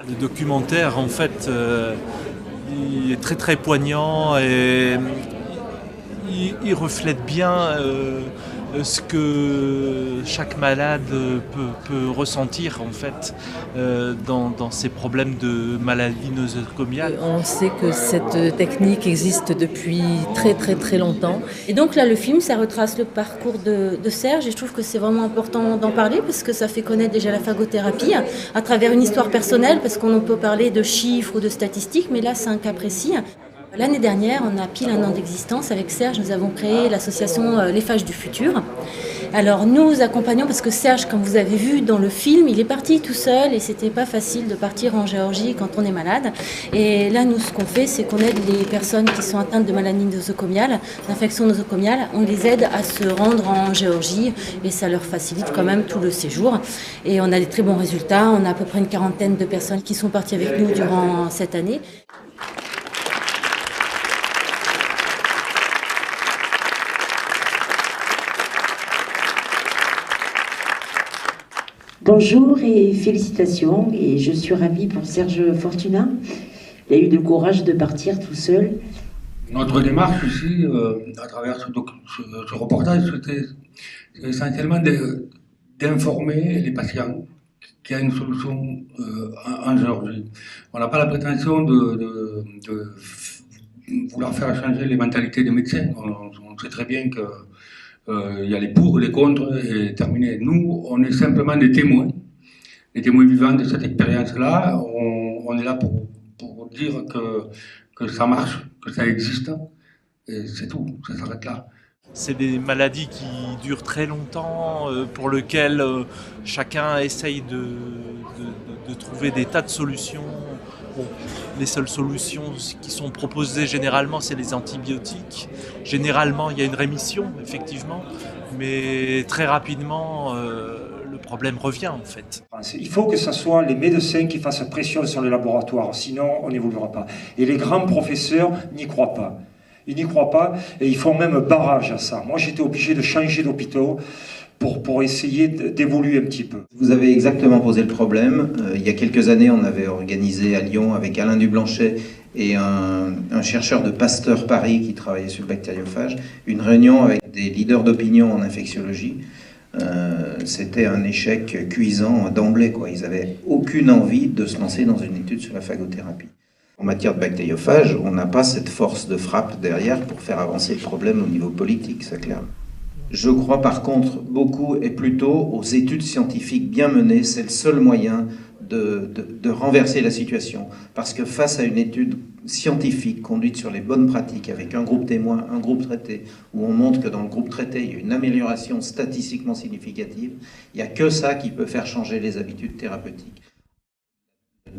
Le documentaire, en fait, il est très très poignant et il reflète bien ce que chaque malade peut ressentir en fait dans ses problèmes de maladie nosocomiale. On sait que cette technique existe depuis très très très longtemps. Et donc là, le film, ça retrace le parcours de Serge et je trouve que c'est vraiment important d'en parler parce que ça fait connaître déjà la phagothérapie à travers une histoire personnelle parce qu'on peut parler de chiffres ou de statistiques, mais là, c'est un cas précis. L'année dernière, on a pile un an d'existence. Avec Serge, nous avons créé l'association Les Phages du Futur. Alors nous accompagnons parce que Serge, comme vous avez vu dans le film, il est parti tout seul et c'était pas facile de partir en Géorgie quand on est malade. Et là, nous, ce qu'on fait, c'est qu'on aide les personnes qui sont atteintes de maladies nosocomiales, d'infections nosocomiales. On les aide à se rendre en Géorgie et ça leur facilite quand même tout le séjour. Et on a des très bons résultats. On a à peu près une quarantaine de personnes qui sont parties avec nous durant cette année. Bonjour et félicitations, et je suis ravie pour Serge Fortuna. Il a eu le courage de partir tout seul. Notre démarche ici, à travers ce reportage, c'était essentiellement d'informer les patients qu'il y a une solution en Géorgie. On n'a pas la prétention de vouloir faire changer les mentalités des médecins. On sait très bien que il y a les pour, les contre et terminé. Nous, on est simplement des témoins vivants de cette expérience-là. On est là pour dire que ça marche, que ça existe, et c'est tout, ça s'arrête là. C'est des maladies qui durent très longtemps, pour lesquelles chacun essaye de trouver des tas de solutions. Bon, les seules solutions qui sont proposées généralement, c'est les antibiotiques. Généralement, il y a une rémission, effectivement, mais très rapidement, le problème revient en fait. Il faut que ce soit les médecins qui fassent pression sur les laboratoires, sinon on n'évoluera pas. Et les grands professeurs n'y croient pas. Ils n'y croient pas et ils font même barrage à ça. Moi, j'étais obligé de changer d'hôpital pour essayer d'évoluer un petit peu. Vous avez exactement posé le problème. Il y a quelques années, on avait organisé à Lyon avec Alain Dublanchet et un chercheur de Pasteur Paris qui travaillait sur le bactériophage, une réunion avec des leaders d'opinion en infectiologie. C'était un échec cuisant d'emblée, quoi. Ils n'avaient aucune envie de se lancer dans une étude sur la phagothérapie. En matière de bactériophage, on n'a pas cette force de frappe derrière pour faire avancer le problème au niveau politique, c'est clair. Je crois par contre beaucoup et plutôt aux études scientifiques bien menées. C'est le seul moyen de renverser la situation. Parce que face à une étude scientifique conduite sur les bonnes pratiques avec un groupe témoin, un groupe traité, où on montre que dans le groupe traité, il y a une amélioration statistiquement significative, il n'y a que ça qui peut faire changer les habitudes thérapeutiques.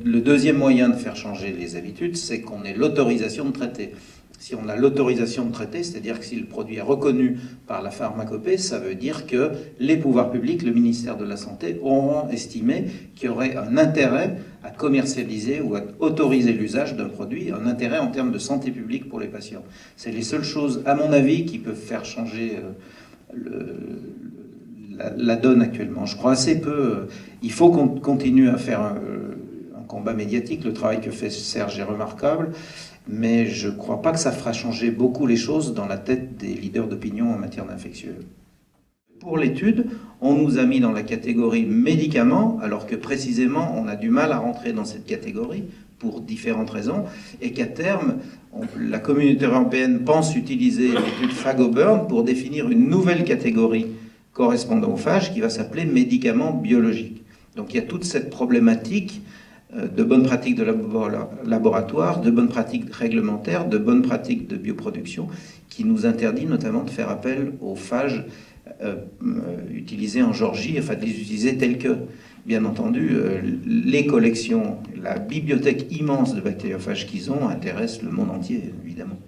Le deuxième moyen de faire changer les habitudes, c'est qu'on ait l'autorisation de traiter. Si on a l'autorisation de traiter, c'est-à-dire que si le produit est reconnu par la pharmacopée, ça veut dire que les pouvoirs publics, le ministère de la Santé, auront estimé qu'il y aurait un intérêt à commercialiser ou à autoriser l'usage d'un produit, un intérêt en termes de santé publique pour les patients. C'est les seules choses, à mon avis, qui peuvent faire changer la donne actuellement. Je crois assez peu. Il faut qu'on continue à faire un combat médiatique. Le travail que fait Serge est remarquable. Mais je ne crois pas que ça fera changer beaucoup les choses dans la tête des leaders d'opinion en matière d'infectieux. Pour l'étude, on nous a mis dans la catégorie médicaments, alors que précisément on a du mal à rentrer dans cette catégorie pour différentes raisons, et qu'à terme, la communauté européenne pense utiliser l'étude Phagoburn pour définir une nouvelle catégorie correspondant aux phages qui va s'appeler médicaments biologiques. Donc il y a toute cette problématique de bonnes pratiques de laboratoire, de bonnes pratiques réglementaires, de bonnes pratiques de bioproduction, qui nous interdit notamment de faire appel aux phages utilisés en Géorgie, enfin de les utiliser tels que, bien entendu, les collections, la bibliothèque immense de bactériophages qu'ils ont intéresse le monde entier, évidemment.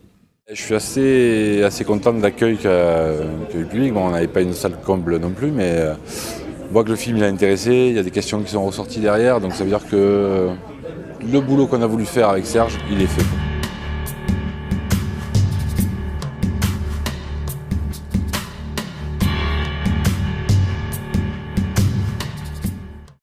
Je suis assez content de l'accueil qu'a eu le public. Bon, on n'avait pas une salle comble non plus, mais on voit que le film il a intéressé, il y a des questions qui sont ressorties derrière, donc ça veut dire que le boulot qu'on a voulu faire avec Serge, il est fait.